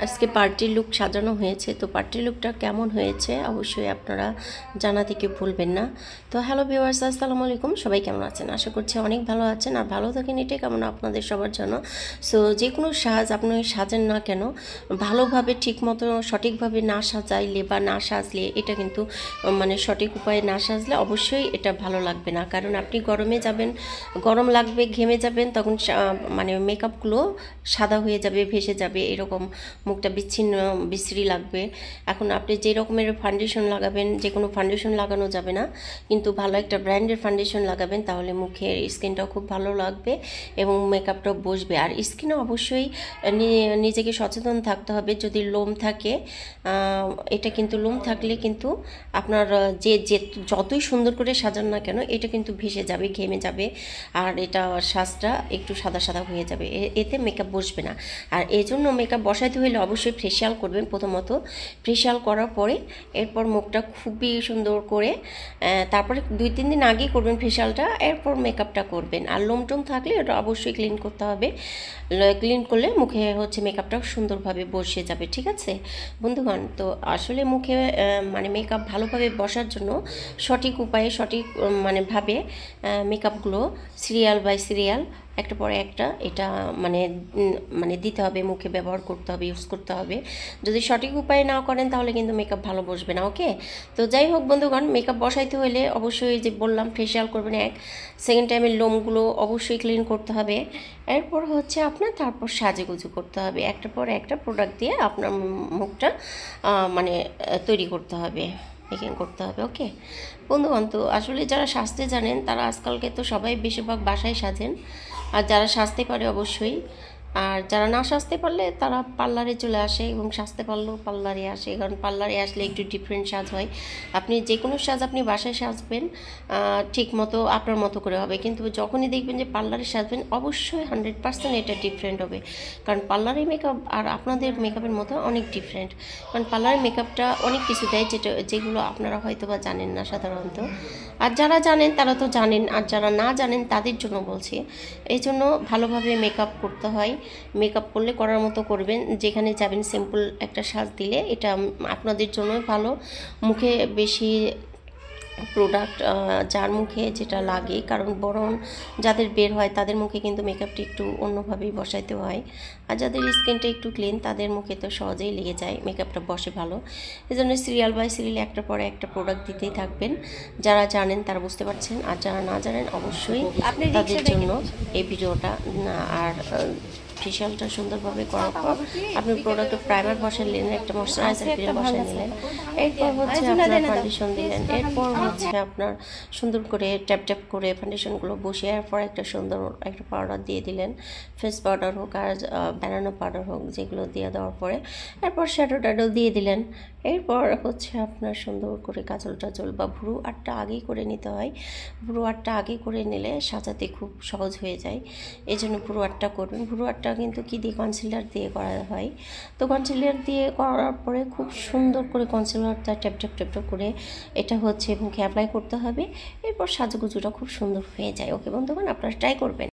আজকে পার্টির লুক সাজানো হয়েছে। তো পার্টির লুকটা কেমন হয়েছে অবশ্যই আপনারা জানাতে কেউ ভুলবেন না। তো হ্যালো ভিউয়ার্স, আসসালামু আলাইকুম। সবাই কেমন আছেন? আশা করছি অনেক ভালো আছেন আর ভালো থাকেন, এটাই কেমন আপনাদের সবার জন্য। সো যে কোনো সাজ আপনি সাজেন না কেন, ভালোভাবে ঠিকমতো সঠিকভাবে না সাজাইলে বা না সাজলে এটা কিন্তু মানে সঠিক উপায়ে না সাজলে অবশ্যই এটা ভালো লাগবে না। কারণ আপনি গরমে যাবেন, গরম লাগবে, ঘেমে যাবেন, তখন মানে মেকআপগুলো সাদা হয়ে যাবে, ভেসে যাবে, এরকম মুখটা বিচ্ছিন্ন বিশ্রী লাগবে। এখন আপনি যে রকমের ফাউন্ডেশন লাগাবেন, যে কোনো ফাউন্ডেশন লাগানো যাবে না, কিন্তু ভালো একটা ব্র্যান্ডের ফাউন্ডেশন লাগাবেন, তাহলে মুখের স্কিনটাও খুব ভালো লাগবে এবং মেকআপটাও বসবে। আর স্কিনে অবশ্যই নিজেকে সচেতন থাকতে হবে। যদি লোম থাকে, এটা কিন্তু লোম থাকলে কিন্তু আপনার যে যতই সুন্দর করে সাজান না কেন, এটা কিন্তু ভেসে যাবে, ঘেমে যাবে, আর এটা সাজটা একটু সাদা সাদা হয়ে যাবে, এতে মেকআপ বসবে না। আর এই জন্য মেকআপ বসাইতে হলে অবশ্যই ফেসিয়াল করবেন। প্রথমত ফেসিয়াল করার পরে এরপর মুখটা খুবই সুন্দর করে, তারপরে 2-3 দিন আগেই করবেন ফেসিয়ালটা, এরপর মেকআপটা করবেন। আর লোম টোম থাকলে ওটা অবশ্যই ক্লিন করতে হবে। ক্লিন করলে মুখে হচ্ছে মেকআপটা সুন্দরভাবে বসে যাবে। ঠিক আছে বন্ধুগণ? তো আসলে মুখে মানে মেকআপ ভালোভাবে বসার জন্য সঠিক উপায়ে সঠিক মানে ভাবে মেকআপগুলো সিরিয়াল বাই সিরিয়াল একটা পরে একটা এটা মানে দিতে হবে, মুখে ব্যবহার করতে হবে, ইউজ করতে হবে। যদি সঠিক উপায়ে না করেন তাহলে কিন্তু মেকআপ ভালো বসবে না। ওকে, তো যাই হোক বন্ধুগণ, মেকআপ বসাইতে হলে অবশ্যই যে বললাম ফেসিয়াল করবেন, সেকেন্ড টাইমে লোমগুলো অবশ্যই ক্লিন করতে হবে। এরপর হচ্ছে আপনার তারপর সাজেগুজু করতে হবে, একটার পর একটা প্রোডাক্ট দিয়ে আপনার মুখটা মানে তৈরি করতে হবে, মেকিং করতে হবে। ওকে বন্ধুগণ, তো আসলে যারা সাজতে জানেন তারা আজকালকে তো সবাই বেশিরভাগ বাসায় সাজেন, আর যারা সাজতে পারে অবশ্যই, আর যারা না সাজতে পারলে তারা পার্লারে চলে আসে, এবং সাজতে পারলেও পার্লারে আসে, কারণ পার্লারে আসলে একটু ডিফারেন্ট সাজ হয়। আপনি যে কোনো সাজ আপনি বাসায় সাজবেন ঠিক মতো আপনার মতো করে হবে, কিন্তু যখনই দেখবেন যে পার্লারে সাজবেন অবশ্যই 100% এটা ডিফারেন্ট হবে। কারণ পার্লারের মেকআপ আর আপনাদের মেকআপের মতো অনেক ডিফারেন্ট। কারণ পার্লারের মেকআপটা অনেক কিছু দেয় যেগুলো আপনারা হয়তো বা জানেন না সাধারণত। আর যারা জানেন তারা তো জানেন, আর যারা না জানেন তাদের জন্য বলছি। এই জন্য ভালোভাবে মেকআপ করতে হয়। মেকআপ করলে করার মতো করবেন, যেখানে যাবেন সিম্পল একটা সাজ দিলে এটা আপনাদের জন্যই ভালো। মুখে বেশি প্রোডাক্ট যার মুখে যেটা লাগে, কারণ বরং যাদের বের হয় তাদের মুখে কিন্তু মেকআপটা একটু অন্যভাবেই বসাইতে হয়, আর যাদের স্কিনটা একটু ক্লিন তাদের মুখে তো সহজেই লেগে যায়, মেকআপটা বসে ভালো। এই জন্য সিরিয়াল বাই সিরিয়াল একটার পরে একটা প্রোডাক্ট দিতেই থাকবেন। যারা জানেন তারা বুঝতে পারছেন, আর যারা না জানেন অবশ্যই তাদের জন্য এই ভিডিওটা। আর ফেশিয়ালটা সুন্দরভাবে করার পর আপনি প্রোডাক্ট প্রাইমার বসালেন, একটা ময়শ্চারাইজার ক্রিম বসাই নিলেন, এরপর হচ্ছে আপনার ফাউন্ডেশন দিলেন, এরপর হচ্ছে আপনার সুন্দর করে ট্যাপ ট্যাপ করে ফাউন্ডেশনগুলো বসে, এরপর একটা সুন্দর একটা পাউডার দিয়ে দিলেন, ফেস পাউডার হোক আর ব্যানানা পাউডার হোক, যেগুলো দিয়ে দেওয়ার পরে এরপর শ্যাডো ট্যাডো দিয়ে দিলেন। এরপর হচ্ছে আপনার সুন্দর করে কাজল টাজল বা ভ্রু আটটা আগেই করে নিতে হয়। ভ্রু আটটা আগে করে নিলে সাজাতে খুব সহজ হয়ে যায়, এই জন্য ভ্রু আটটা করবেন। ভ্রু আটটা কিন্তু কী দিয়ে, কনসিলার দিয়ে করা হয়। তো কনসিলার দিয়ে করার পরে খুব সুন্দর করে কনসিলারটা ট্যাপ ট্যাপ ট্যাপ ট্যাপ করে এটা হচ্ছে মুখে অ্যাপ্লাই করতে হবে। এরপর সাজুগুজুটা খুব সুন্দর হয়ে যায়। ওকে বন্ধুগণ, আপনারা ট্রাই করবেন।